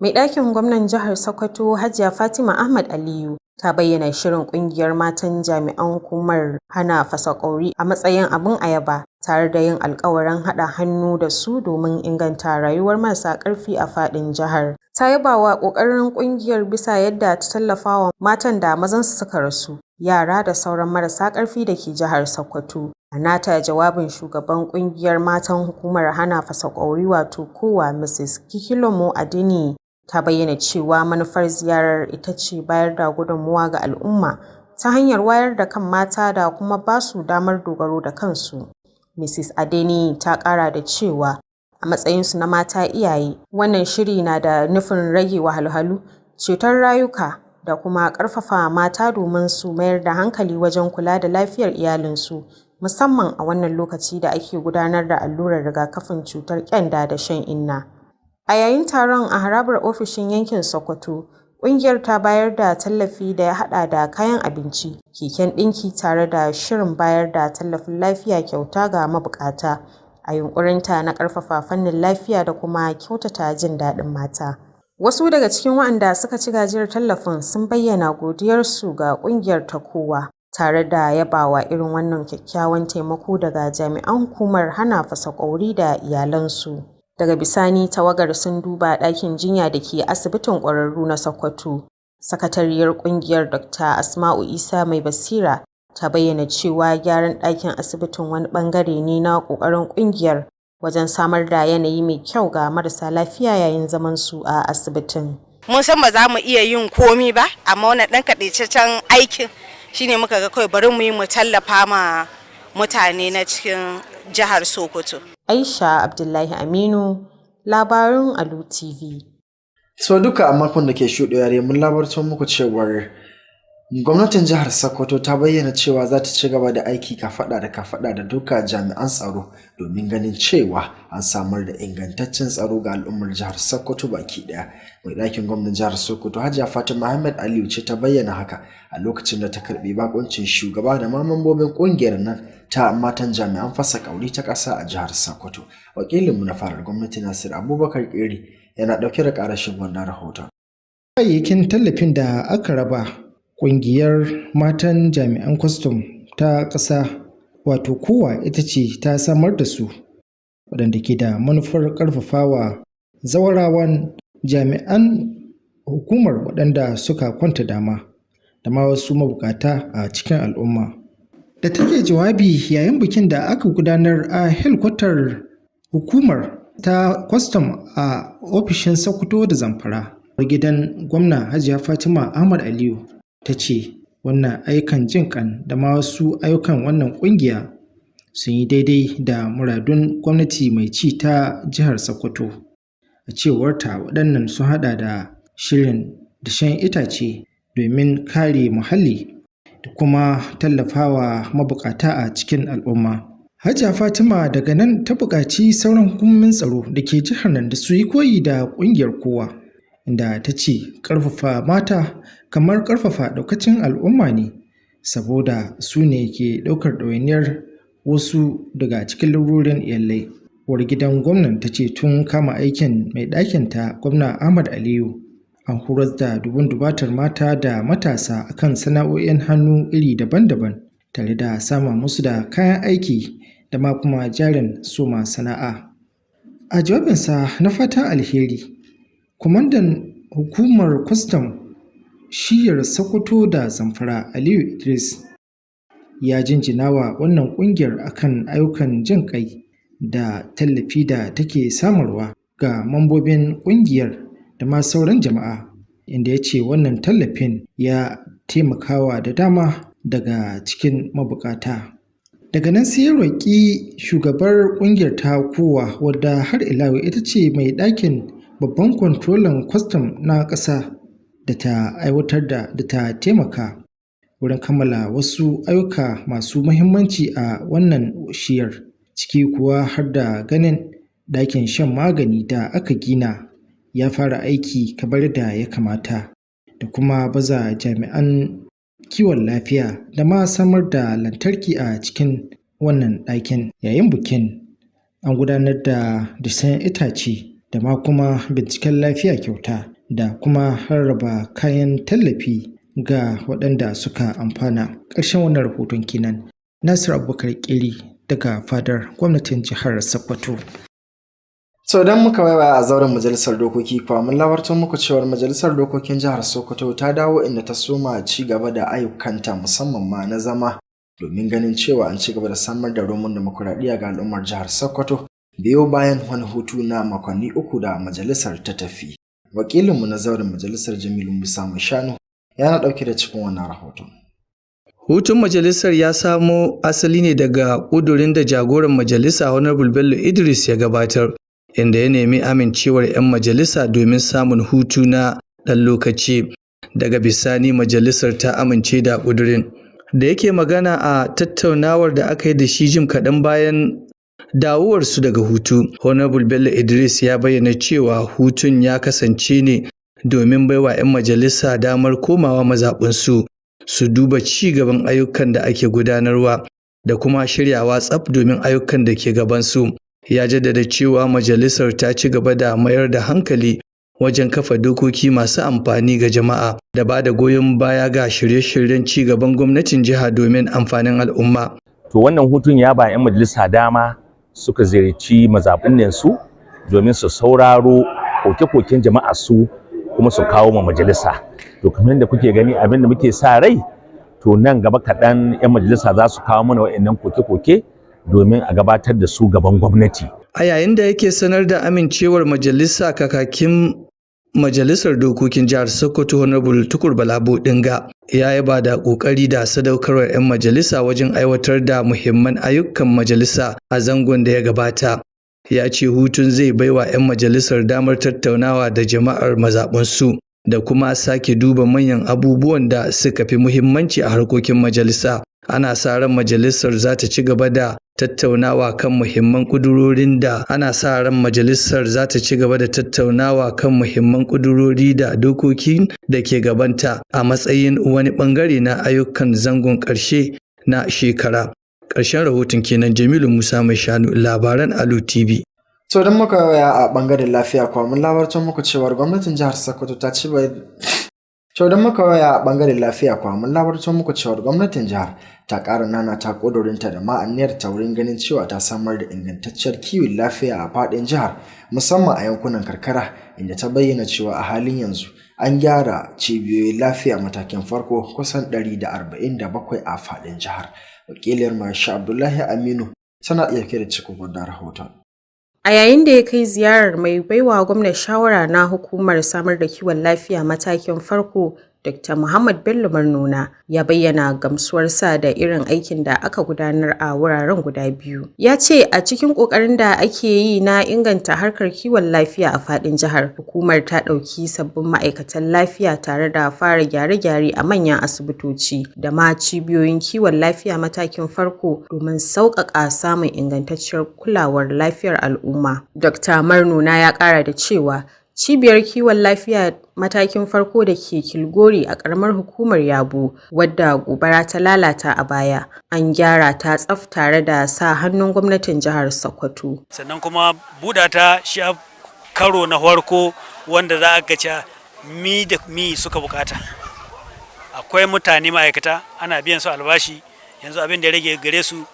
Mai ɗakin gwamnan jihar Sokoto Hajiya Fatima Ahmad Aliyu ta bayyana shirin ƙungiyar matan jami'an hukumar hana fasa ƙwauri a matsayin abin ayaba, tare da yin alƙawarin haɗa hannu da su domin inganta rayuwar marasa ƙarfi a faɗin jihar. Ta yaba wa ƙoƙarin ƙungiyar bisa yadda ta tallafa wa matan da mazansu suka rasu, yara da sauran marasa ƙarfi da ke jihar Sokoto. A nata jawabin, shugaban ƙungiyar matan hukumar hana fasa ƙwauri wato kowa Mrs. Kikilomo Adini ta bayyana cewa manufar ziyarar ita ce bayar da gudunmuwa ga al'umma ta hanyar wayar da kan mata da kuma ba su damar dogaro da kansu. Mrs. Adeni ta ƙara da cewa a matsayinsu na mata iyaye, wannan shiri na da nufin rage wahalhalu, ceton rayuka da kuma ƙarfafa mata domin su mayar da hankali wajen kula da lafiyar iyalinsu, musamman a wannan lokaci da ake gudanar da allurar rigakafin cutar ƙyanda da shan inna. A yayin taron a harabar ofishin yankin Sokoto, ƙungiyar ta bayar da tallafi da ya haɗa da kayan abinci, keken ɗinki tare da shirin bayar da tallafin lafiya kyauta ga mabuƙata a yunƙurinta na ƙarfafa fannin lafiya da kuma kyautata jin daɗin mata. Wasu daga cikin waɗanda suka ci gajiyar tallafin sun bayyana godiyarsu ga ƙungiyar ta kowa, tare da yabawa irin wannan kyakkyawan taimako daga jami'an hukumar hana fasakwauri da iyalansu. Daga bisani tawagar sun duba ɗakin jinya da ke asibitin ƙwararru na Sokoto. Sakatariyar ƙungiyar Dr. Asma'u Isa Mai Basira ta bayyana cewa gyaran ɗakin asibitin wani ɓangare ne na ƙoƙarin ƙungiyar wajen samar da yanayi mai kyau ga marasa lafiya yayin zaman su a asibitin. Mun san ba za mu iya yin komi ba, amma wannan ɗan kaɗaitaccen aikin shine muka ga kawai bari mu yi mu tallafa ma mutane na cikin jihar Sokoto. Aisha Abdullahi Aminu, labarin Alu TV. So duka a makon da ke shuɗewa mun labarta muku cewar gwamnatin jihar Sokoto ta bayyana cewa za ta ci gaba da aiki kafaɗa da kafaɗa da duka jami'an tsaro domin ganin cewa an samar da ingantaccen tsaro ga al'ummar jihar Sokoto baki ɗaya. Mai ɗakin gwamnan jihar Sokoto Hajiya Fatima Muhammad Aliyu ce ta bayyana haka a lokacin da ta karɓi bakuncin shugaba da ma mambobin ƙungiyar nan ta matan jami'an fasa ƙauri ta ƙasa a jihar Sokoto. Wakilinmu na farar gwamnati Nasir Abubakar Ƙeri yana ɗauke da ƙarashin wannan rahoton. Kayayyakin tallafin da aka raba ƙungiyar matan jami'an kwastam ta ƙasa wato kowa ita ce ta samar da su, waɗanda ke da manufar ƙarfafawa zawarawan jami'an hukumar waɗanda suka kwanta dama da ma wasu mabukata a cikin al'umma. Da take jawabi yayin bikin da aka gudanar a helkwatar hukumar ta kwastam a ofishin Sokoto da Zamfara, gidan gwamna Hajiya Fatima Ahmad Aliyu ta ce wannan ayyukan jin kan da ma wasu ayyukan wannan ƙungiya sun yi daidai da muradun gwamnati mai ci ta jihar Sokoto. A cewarta waɗannan sun haɗa da shirin dashen itace domin kare muhalli da kuma tallafawa mabukata a cikin al'umma. Hajiya Fatima daga nan ta buƙaci sauran hukumomin tsaro da ke jihar nan da su yi koyi da ƙungiyar kowa, inda ta ce ƙarfafa mata kamar ƙarfafa ɗaukacin al'umma ne, saboda su ne ke ɗaukar ɗawainiyar wasu daga cikin larurorin iyalai. Uwar gidan gwamnan ta ce tun kama aikin mai ɗakinta gwamna Ahmad Aliyu an horar da dubun dubatar mata da matasa akan sana'o'in hannu iri daban-daban, tare da sama musu da kayan aiki da ma kuma jarin soma sana'a. A jawabinsa na fatan alheri, kwamandan hukumar kwastam shiyar Sokoto da Zamfara Aliyu Idris ya jinjina wa wannan ƙungiyar akan ayyukan jin ƙai da tallafi da take samarwa ga mambobin ƙungiyar da ma sauran jama'a, inda ya ce wannan tallafin ya taimakawa da dama daga cikin mabukata. Daga nan sai ya roƙi shugabar ƙungiyar ta kowa, wadda har ila ita ce mai ɗakin babban kwantrolan kwastam na ƙasa, da ta aiwatar da ta taimaka wurin kammala wasu ayyuka masu muhimmanci a wannan shiyar, ciki kuwa har da ganin ɗakin shan magani da aka gina ya fara aiki kamar da ya kamata, da kuma baza jami'an kiwon lafiya da ma samar da lantarki a cikin wannan ɗakin. Yayin bikin an gudanar da dashen itace da ma kuma binciken lafiya kyauta da kuma rarraba kayan tallafi ga waɗanda suka amfana. Ƙarshen wannan rahoton kenan. Nasir Abubakar Ƙeri daga fadar gwamnatin jihar Sokoto. So idan muka waiwaya a zauren majalisar dokoki kuwa mun labartar muku cewar majalisar dokokin jihar Sokoto ta dawo inda ta soma ci gaba da ayyukanta musamman ma na zama domin ganin cewa an ci gaba da samar da roman demokuraɗiyya ga al'ummar jihar Sokoto biyo bayan wani hutu na makonni 3 da majalisar ta tafi. Wakilinmu na zauren majalisar Jamilu Musa Shanu yana ɗauke da cikin wannan rahoton. Hutun majalisar ya samo asali ne daga ƙudurin da jagoran majalisa Honorable Bello Idris ya gabatar, inda ya nemi amincewar 'yan majalisa domin samun hutu na ɗan lokaci. Daga bisani majalisar ta amince da ƙudurin. Da yake magana a tattaunawar da aka yi da shi jim kaɗan bayan dawowarsu daga hutu, Honorable Bello Idris ya bayyana cewa hutun ya kasance ne domin baiwa 'yan majalisa damar komawa mazaɓunsu su duba ci gaban ayyukan da ake gudanarwa da kuma shiryawa tsaf domin ayyukan da ke gabansu. Ya jaddada cewa majalisar ta ci gaba da mayar da hankali wajen kafa dokoki masu amfani ga jama'a da ba da goyon baya ga shirye-shiryen ci gaban gwamnatin jiha domin amfanin al'umma. To wannan hutun ya ba 'yan majalisa dama suka ziyarci mazaɓin su domin su sauraro koke-koken jama'a su kuma su kawo ma majalisa. To kamar yadda kuke gani abin da muke sa rai to nan gaba kaɗan 'yan majalisa za su kawo mana waɗannan koke-koke domin a gabatar da su gaban gwamnati. A yayin da yake sanar da amincewar majalisa, kakakin Majalisar Dokokin Jihar Sokoto Honorable Tukur Balabo Dinga ya yaba da kokari da sadaukarwar 'yan majalisa wajen aiwatar da muhimman ayyukan majalisa a zangon da ya gabata. Ya ce hutun zai baiwa 'yan majalisar damar tattaunawa da jama'ar mazaɓunsu da kuma sake duba manyan abubuwan da suka fi muhimmanci a harkokin majalisa. Ana sa ran majalisar za ta ci gaba da tattaunawa kan muhimman ƙudurorin da dokokin da ke gabanta a matsayin wani ɓangare na ayyukan zangon ƙarshe na shekara. Ƙarshen rahoton kenan. Jamilu Musa Mai Shanu, labaran Alu Tv. To don muka waya a bangaren lafiya kuwa mun labarta muku cewar gwamnatin jihar Sokoto ta ci gwamnatin jihar ta ƙara nana ta ƙudurinta da ma'aniyar ta wurin ganin cewa ta samar da ingantacciyar kiwon lafiya a faɗin jihar, musamman a yankunan karkara, inda ta bayyana cewa a halin yanzu an gyara cibiyoyin lafiya matakin farko kusan 147 a faɗin jihar. Wakiliyar Maisha Abdullahi Aminu tana iya da cikakken rahoton. A yayin da ya kai ziyarar mai baiwa gwamnan shawara na hukumar samar da kiwon lafiya matakin farko, Dr. Muhammad Bello Marnona ya bayyana gamsuwarsa da irin aikin da aka gudanar a wuraren guda biyu. Ya ce a cikin ƙoƙarin da ake yi na inganta harkar kiwon lafiya a faɗin jihar, hukumar ta ɗauki sabbin ma'aikatan lafiya tare da fara gyare-gyare a manyan asibitoci da ma cibiyoyin kiwon lafiya matakin farko domin sauƙaƙa samun ingantacciyar kulawar lafiyar al'umma. Dr. Marnona ya ƙara da cewa cibiyar kiwon lafiya matakin farko da ke Kilgori a ƙaramar hukumar Yabo, wadda gobara ta lalata a baya, an gyara ta tsaf tare da sa hannun gwamnatin jihar Sokoto. Sannan kuma buɗa ta shi karo na farko wanda za a gaca mi da mi suka bukata. Akwai mutane ma'aikata ana biyan su albashi, yanzu abin da ya rage gare su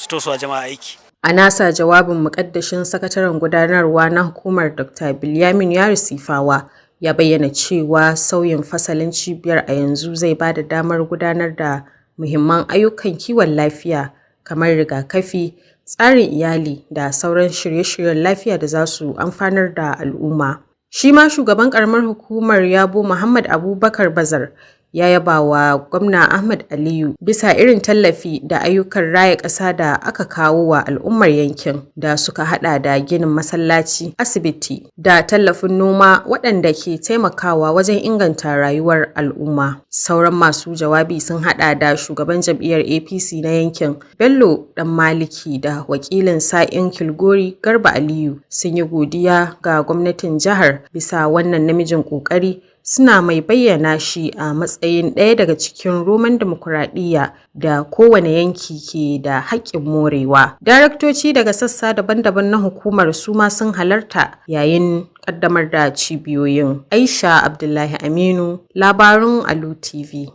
to su jama'a aiki. A nasa jawabin muƙaddashin sakataren gudanarwa na hukumar Dr. Bilyamin Yari Sifawa ya bayyana cewa sauyin fasalin cibiyar a yanzu zai ba da damar gudanar da muhimman ayyukan kiwon lafiya kamar rigakafi, tsarin iyali da sauran shirye-shiryen lafiya da za su amfanar da al'umma. Shi ma shugaban ƙaramar hukumar Yabo Muhammad Abubakar Bazar ya yaba wa gwamna Ahmad Aliyu bisa irin tallafi da ayyukan raya ƙasa da aka kawo wa al'ummar yankin da suka hada da ginin masallaci, asibiti da tallafin noma waɗanda ke taimakawa wajen inganta rayuwar al'umma. Sauran masu jawabi sun hada da shugaban jam'iyyar APC na yankin Bello Dan Maliki da wakilin sa'in Kilgori Garba Aliyu sun yi godiya ga gwamnatin jihar bisa wannan namijin ƙoƙari, suna mai bayyana shi a matsayin ɗaya daga cikin roman dimokuraɗiyya da kowane yanki ke da haƙƙin morewa. Daraktoci daga sassa daban-daban na hukumar su ma sun halarta yayin ƙaddamar da cibiyoyin. Aisha Abdullahi Aminu, labarun Alu Tv.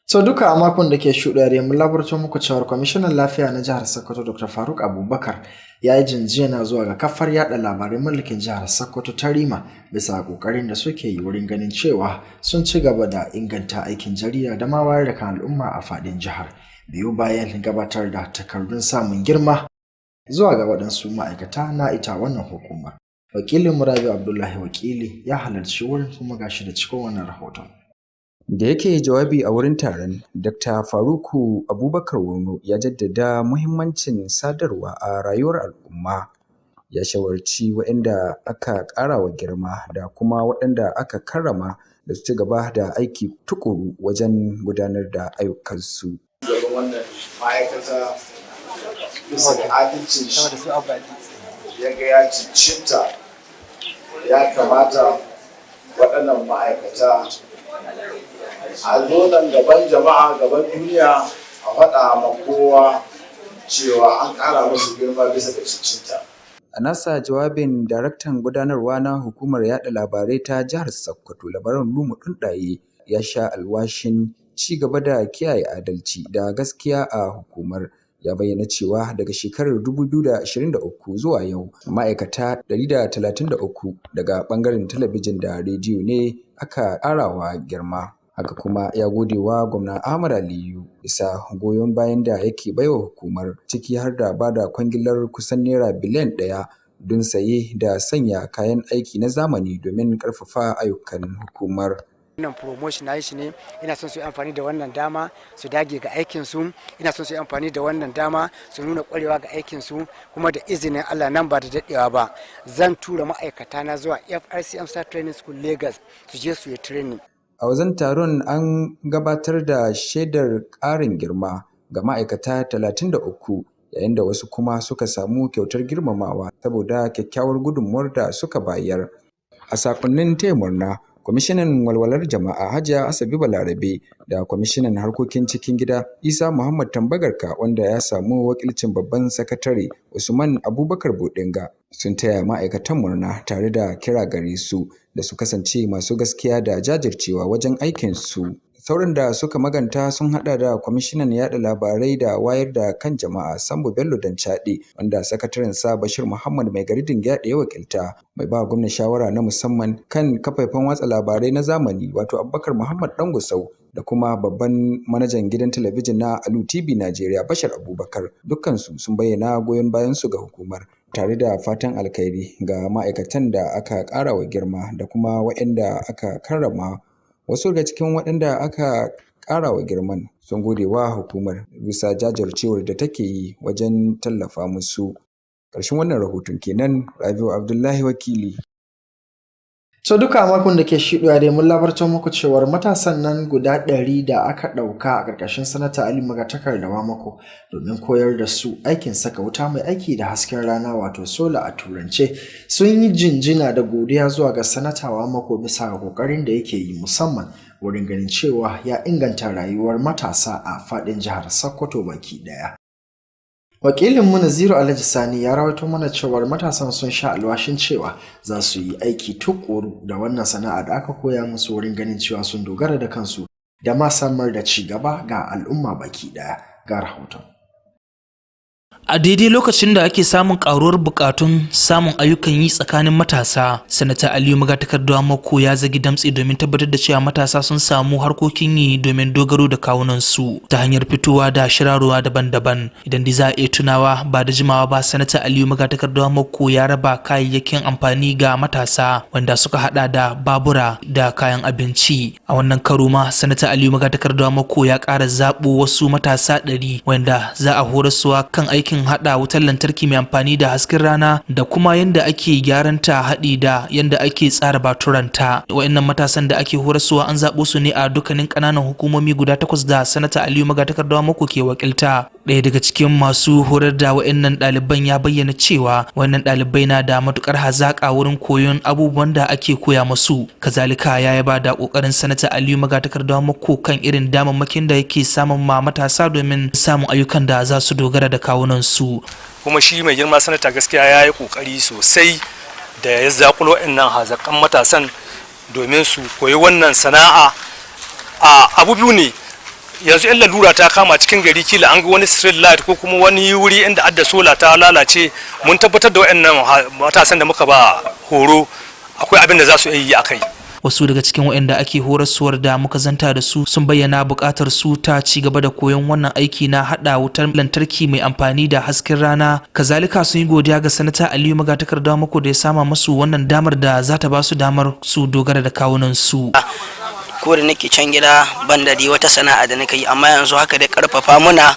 So duka a makon da ke shuɗe mun labarto muku cewar kwamishinan lafiya na jihar Sokoto Dr. Faruk Abubakar ya yi jinjina zuwa ga kafar yada labarai mulkin jihar Sokoto ta Rima bisa kokarin da suke yi wurin ganin cewa sun ci gaba da inganta aikin jarida da ma wayar da kan al'umma a fadin jihar, biyu bayan gabatar da takardun samun girma zuwa ga waɗansu ma'aikata na ita wannan hukumar. Wakilin Murabi Abdullahi Wakili ya halarci wurin kuma gashi da cikin wannan rahoton. Da yake jawabi a wurin taron, Dr. Faruku Abubakar Wurno ya jaddada muhimmancin sadarwa a rayuwar al'umma. Ya shawarci waɗanda aka ƙara wa girma da kuma waɗanda aka karrama da su ci gaba da aiki tukuru wajen gudanar da ayyukansu. Gaban wannan ma'aikata bisa ga adalcin shi ya ga ya cincinta ya kamata waɗannan ma'aikata a zo nan gaban jama'a gaban duniya a faɗa ma kowa cewa an ƙara musu girma bisa ga cincinta. A nasa jawabin daraktan gudanarwa na hukumar yada labarai ta jihar Sokoto Labaran Lumu Dundaye ya sha alwashin ci gaba da kiyaye adalci da gaskiya a hukumar. Ya bayyana cewa daga shekarar 2023 zuwa yau ma'aikata 133 daga bangaren talabijin da rediyo ne aka ƙarawa girma. Haka kuma ya gode wa gwamna Ahmad Aliyu bisa goyon bayan da yake baiwa hukumar, ciki har da bada kwangilar kusan naira biliyan 1 don saye da sanya kayan aiki na zamani domin ƙarfafa ayyukan hukumar. Wannan promotion na shi ne, ina son su yi amfani da wannan dama su dage ga aikinsu, ina son su yi amfani da wannan dama su nuna ƙwarewa ga aikinsu, kuma da izinin Allah nan ba da daɗewa ba zan tura ma'aikata na zuwa FRC Amsa Training School Lagos su je su yi training. A wajen taron an gabatar da shaidar ƙarin girma ga ma'aikata 33 yayin da wasu kuma suka samu kyautar girmamawa saboda kyakkyawar gudunmuwar da suka bayar. A sakonnin taya murna, Kwamishinan Walwalar Jama'a Hajiya Asabe Balarabe da Kwamishinan Harkokin Cikin Gida Isa Muhammad Tambagarka, wanda ya samu wakilcin Babban Sakatare Usman Abubakar Bodinga, sun taya ma'aikatan murna tare da kira gare su da su kasance masu gaskiya da jajircewa wajen aikinsu. Sauran da suka maganta sun hada da kwamishinan yada labarai da wayar da kan jama'a Sambo Bello Danchade, wanda sakataren sa Bashir Muhammad Mai Garidin Gyade ya wakilta, mai ba gwamnati shawara na musamman kan kafafen watsa labarai na zamani wato Abubakar Muhammad Dangusau, da kuma babban manajan gidan talabijin na Alu Tv Najeriya Bashir Abubakar. Dukkansu sun bayyana goyon bayan su ga hukumar tare da fatan alkhairi ga ma'aikatan da aka ƙara wa girma da kuma waɗanda aka karrama. Wasu daga cikin waɗanda aka ƙara wa girman sun gode wa hukumar bisa jajircewar da take yi wajen tallafa musu. Ƙarshen wannan rahoton kenan. Rabiu Abdullahi Wakili. So duka a makon da ke shiɗuwa dai mun labarta muku cewar matasan nan guda 100 da aka ɗauka a ƙarƙashin sanata Ali Magatakarda mako domin koyar da su aikin saka wuta mai aiki da hasken rana wato sola a turance sun yi jinjina da godiya zuwa ga sanata mako bisa ga ƙoƙarin da yake yi musamman wurin ganin cewa ya inganta rayuwar matasa a faɗin jihar Sokoto baki ɗaya. Wakilinmu Naziru Alhaji Sani ya rawaito mana cewar matasan sun sha alwashin cewa za su yi aiki tukuru da wannan sana'a da aka koya musu wurin ganin cewa sun dogara da kansu da ma samar da ci gaba ga al'umma baki daya. Ga rahoton. A daidai lokacin da ake samun karuwar bukatun samun ayyukan yi tsakanin matasa, sanata Aliyu Magatakarda mako ya zagi damtse domin tabbatar da cewa matasa sun samu harkokin yi domin dogaro da kawunansu ta hanyar fitowa da shirarwa daban-daban. Idan dai za a iya tunawa ba da jimawa ba, sanata Aliyu Magatakarda mako ya raba kayayyakin amfani ga matasa wanda suka hada da babura da kayan abinci. A wannan karo ma sanata Aliyu Magatakarda mako ya ƙara zaɓo wasu matasa 100 wanda za a horaswa kan aikin hada wutar lantarki mai amfani da hasken rana da kuma yanda ake gyaran ta haɗi da yanda ake tsara baturanta. Wayannan matasan da ake horaswa an zaɓo su ne a dukkanin ƙananan hukumomi guda 8 da sanata Aliyu Magatakarda mako ke wakilta. Ɗaya daga cikin masu horar da wayannan ɗaliban ya bayyana cewa wannan ɗalibai na da matukar hazaƙa wurin koyon abubuwan da ake koya musu. Kazalika ya yaba da ƙoƙarin sanata Aliyu Magatakarda mako kan irin damammakin da yake samun ma matasa domin samun ayyukan da za su dogara da kawunan su. Kuma shi mai girma sanata gaskiya ya yi kokari sosai da ya zakulo wa'annan hazakan matasan domin su koyi wannan sana'a. A abu biyu ne yanzu, in lalura ta kama cikin gari, kila an ga wani street light ko kuma wani wuri inda adda sola ta lalace, mun tabbatar da wa'annan matasan da muka ba horo akwai abin da za su yi a kai. Wasu daga cikin waɗanda ake horaswar da muka zanta da su sun bayyana buƙatar su ta ci gaba da koyon wannan aiki na haɗa wutar lantarki mai amfani da hasken rana. Kazalika sun yi godiya ga sanata Aliyu Magatakarda mako da ya sama musu wannan damar da za ta ba su damar su dogara da kawunan su. Ko da nake can gida ban da wata sana'a da nake yi, amma yanzu haka dai karfafa muna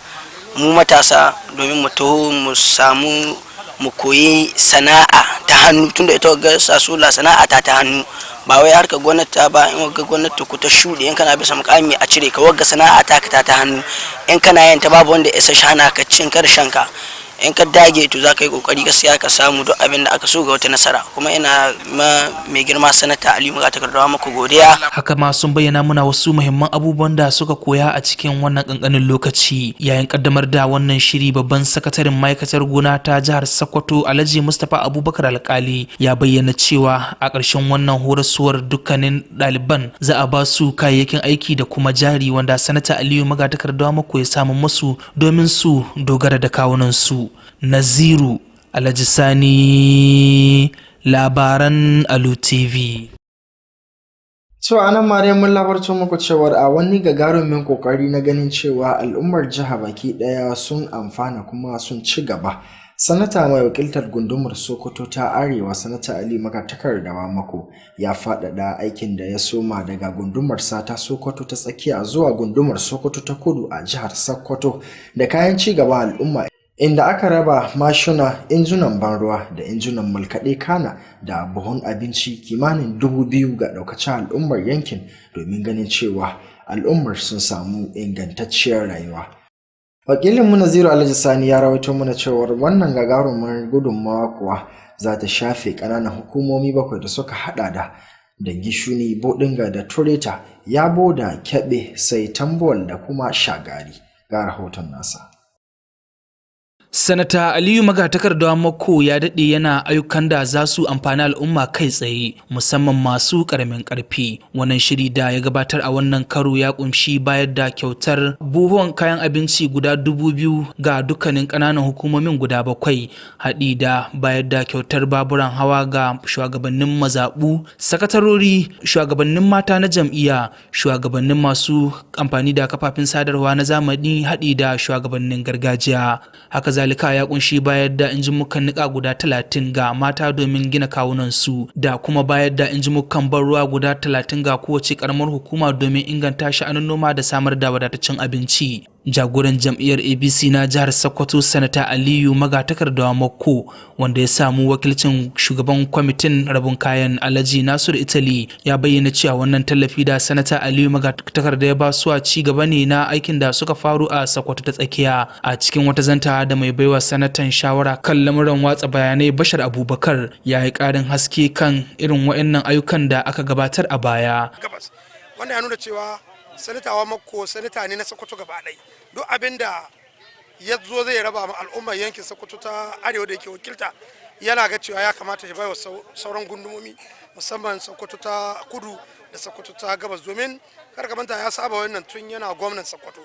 mu matasa domin mu taho mu samu mu koyi sana'a ta hannu, tunda ita ga sasula sana'a ta hannu ba wai harka gwamnati ba. In wagga gwamnati ku ta shuɗe, in kana bisa mukami a cire ka, wagga sana'a ta hannu in kana yin ta babu wanda isa shana ka cin karshen ka. in ka dage to za ka yi kokari gaskiya ka samu duk abin da aka so ga wata nasara. Kuma ina mai girma sanata Aliyu Magatakardawa muku godiya. Haka ma sun bayyana muna wasu muhimman abubuwan da suka koya a cikin wannan kankanin lokaci yayin kaddamar da wannan shiri. Babban sakataren ma'aikatar gona ta jihar Sokoto Alhaji Mustapha Abubakar Alkali ya bayyana cewa a ƙarshen wannan horaswar dukkanin ɗaliban za a ba su kayayyakin aiki da kuma jari wanda sanata Aliyu Magatakardawa muku ya samu musu domin su dogara da kawunan su. Naziru Alhaji Sani, labaran Alu TV. So anan ma dai mun labarto muku cewa a wani gagarumin kokari na ganin cewa al'ummar jiha baki daya sun amfana kuma sun ci gaba, sanata mai wakiltar gundumar Sokoto ta Arewa sanata Ali Magatakardawa Mako ya faɗaɗa aikin da ya soma daga gundumar sa ta Sokoto ta tsakiya zuwa gundumar Sokoto ta Kudu a jihar Sokoto da kayan ci gaba al'umma, inda aka raba mashina, injunan ban ruwa da injunan mulkaɗe kana da buhun abinci kimanin 2000 ga ɗaukacin al'ummar yankin domin ganin cewa al'ummar sun samu ingantacciyar rayuwa. Wakilinmu Naziru Alhaji Sani ya rawaito mana cewa wannan gagarumar gudunmawa kuwa za ta shafe ƙananan hukumomi 7 da suka hada da Dangishuni, Bodinga da Tureta, Yabo da Kebe, sai Tambuwal da kuma Shagari. Ga rahoton nasa. Sanata Aliyu Magatakardawa Mako ya daɗe yana ayyukan da za su amfani al'umma kai tsaye musamman masu ƙaramin ƙarfi. Wannan shiri da ya gabatar a wannan karo ya ƙunshi bayar da kyautar buhuwan kayan abinci guda 2000 ga dukkanin ƙananan hukumomin guda 7, haɗi da bayar da kyautar baburan hawa ga shugabannin mazaɓu, sakatarori, shugabannin mata na jam'iyya, shugabannin masu amfani da kafafen sadarwa na zamani, haɗi da shugabannin gargajiya. Haka zalika ya kunshi bayar da injimukan nika guda 30 ga mata domin gina kawunan su da kuma bayar da injimukan ban ruwa guda 30 ga kowace karamar hukuma domin inganta sha'anin noma da samar da wadataccen abinci. Jagoran jam'iyyar ABC na jihar Sokoto sanata Aliyu Magatakardawa Mako wanda ya samu wakilcin shugaban kwamitin rabon kayan Alhaji Nasiru Italy ya bayyana cewa wannan tallafi da sanata Aliyu Magatakardawa ya ba su a ci gaba ne na aikin da suka faru a Sokoto ta tsakiya. A cikin wata zanta da mai baiwa sanatan shawara kan lamuran watsa bayanai Bashar Abubakar ya yi ƙarin haske kan irin waɗannan ayyukan da aka gabatar a baya. Wanda ya nuna cewa sanatawa Mako sanata ne na Sokoto gaba ɗaya. Duk abin da ya zo zai raba ma al'ummar yankin Sokoto ta Arewa da yake wakilta yana ga cewa ya kamata ya bai wa sauran gundumomi musamman Sokoto ta Kudu da Sokoto ta Gabas, domin karkamanta ya saba wannan tun yana gwamnan Sokoto.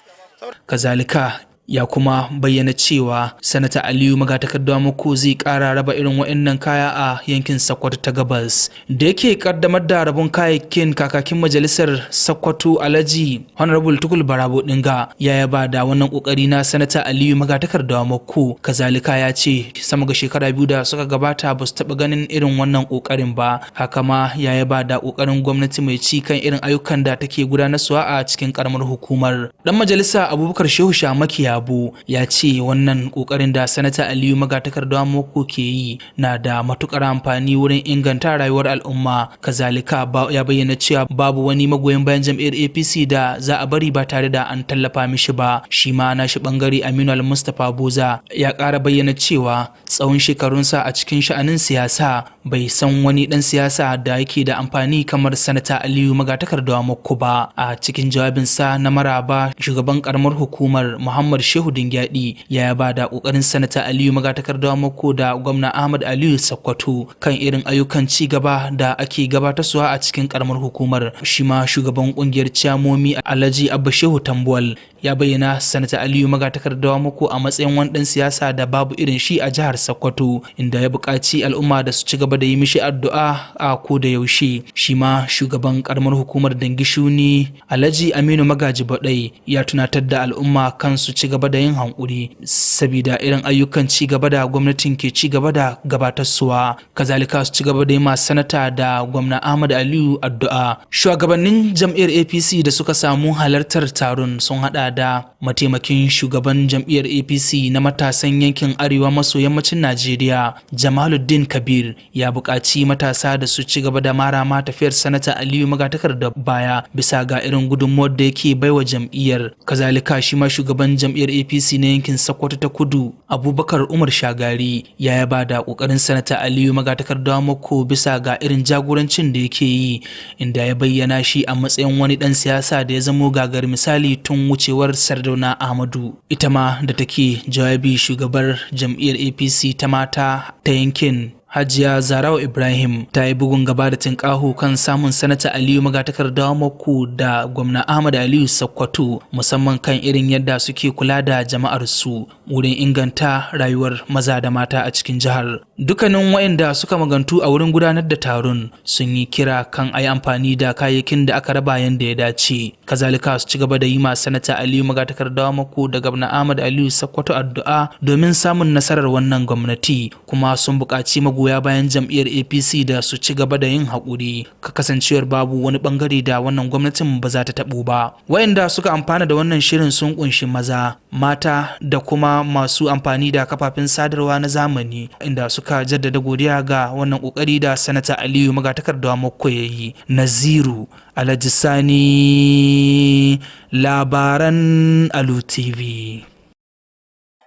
Kazalika ya kuma bayyana cewa sanata Aliyu Magatakardawa Mako zai ƙara raba irin waɗannan kaya a yankin Sokoto ta Gabas. Da yake kaddamar da rabon kayayyakin, kakakin majalisar Sokoto Alhaji Honorable Tukul Barabo Dinga ya yaba da wannan kokari na sanata Aliyu Magatakardawa Mako. Kazalika ya ce sama ga shekara 2 da suka gabata ba su taɓa ganin irin wannan kokarin ba. Haka ma ya yaba da kokarin gwamnati mai ci kan irin ayyukan da take gudanarwa a cikin karamar hukumar. Dan majalisa Abubakar Shehu Shamaki Yabo ya ce wannan kokarin da sanata Aliyu Magatakardawa Mako ke yi na da matukar amfani wurin inganta rayuwar al'umma. Kazalika ya bayyana cewa babu wani magoyin bayan jam'iyyar APC da za a bari ba tare da an tallafa mishi ba. Shi ma na shi bangare Aminu Al-Mustapha Boza ya ƙara bayyana cewa tsawon shekarunsa a cikin sha'anin siyasa bai san wani dan siyasa da yake da amfani kamar sanata Aliyu Magatakardawa Mako ba. A cikin jawabinsa na maraba, shugaban karamar hukumar Muhammad Shehu Dingyadi ya yaba da kokarin sanata Aliyu Magatakardawa Mako da gwamna Ahmad Aliyu Sokoto kan irin ayyukan ci gaba da ake gabatarwa a cikin karamar hukumar. Shi ma shugaban kungiyar ciyamomi Alhaji Abba Shehu Tambuwal ya bayyana sanata Aliyu Magatakardawa Mako a matsayin wani dan siyasa da babu irin shi a jihar Sokoto, inda ya buƙaci al'umma da su ci gaba da yi mishi addu'a a ko da yaushe. Shi ma shugaban karamar hukumar Dangishuni Alhaji Aminu Magaji Badai ya tunatar da al'umma kan su ci gaba da yin hankuri saboda irin ayyukan ci gaba da gwamnatin ke ci gaba da gabatarsuwa. Kazalika su ci gaba da yi ma sanata da gwamna Ahmad Aliyu addu'a. Shugabannin jam'iyyar APC da suka samu halartar taron sun hada da mataimakin shugaban jam'iyyar APC na matasan yankin Arewa maso yammacin Najeriya Jamaluddin Kabir ya ya buƙaci matasa da su ci gaba da mara ma tafiyar sanata Aliyu Magatakarda baya bisa ga irin gudunmuwar da yake baiwa jam'iyyar. Kazalika shi ma shugaban jam'iyyar APC na yankin Sokoto ta Kudu Abubakar Umar Shagari ya yaba da ƙoƙarin sanata Aliyu Magatakarda Mako bisa ga irin jagorancin da yake yi, inda ya bayyana shi a matsayin wani ɗan siyasa da ya zamo gagar misali tun wucewar Sardauna Ahmadu. Ita ma da take jawabi shugabar jam'iyyar APC ta mata ta yankin Hajiya Zarawa Ibrahim ta yi bugun gaba da tinƙaho kan samun sanata Aliyu Magatakarda Mako da gwamna Ahmad Aliyu Sokoto, musamman kan irin yadda suke kula da jama'ar su wurin inganta rayuwar maza da mata a cikin jihar. Dukkanin waɗanda suka magantu a wurin gudanar da taron sun yi kira kan a yi amfani da kayayyakin da aka raba yadda ya dace. Kazalika su ci gaba da yi ma sanata Aliyu Magatakarda Mako da gwamna Ahmad Aliyu Sokoto addu'a domin samun nasarar wannan gwamnati, kuma sun buƙaci magoya bayan jam'iyyar APC da su ci gaba da yin haƙuri kasancewar babu wani bangare da wannan gwamnatin ba za ta taɓo ba. Wayanda suka amfana da wannan shirin sun kunshi maza, mata da kuma masu amfani da kafafen sadarwa na zamani, inda suka jaddada godiya ga wannan kokari da sanata Aliyu Magatakarda Mako ya yi. Naziru Alhaji Sani, labaran Alu TV.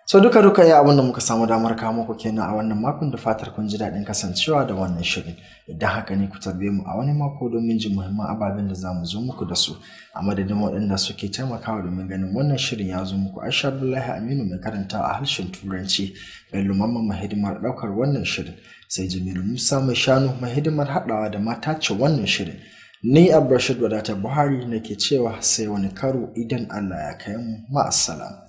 So duka ya abinda muka samu damar kawo muku kenan a wannan makon, da fatar kun ji daɗin kasancewa da wannan shirin. Idan haka ne ku tarbe mu a wani mako domin jin muhimman ababen da zamu zo muku da su. A madadin waɗanda suke taimakawa domin ganin wannan shirin ya zo muku, Aisha Abdullahi Aminu mai karanta a harshen Turanci, Bello Mamman mai hidimar ɗaukar wannan shirin, sai Jamilu Musa mai shanu mai hidimar haɗawa da matace wannan shirin. Ni Abdulrashid Wadata Buhari nake cewa sai wani karo idan Allah ya kai mu. Ma'assalam.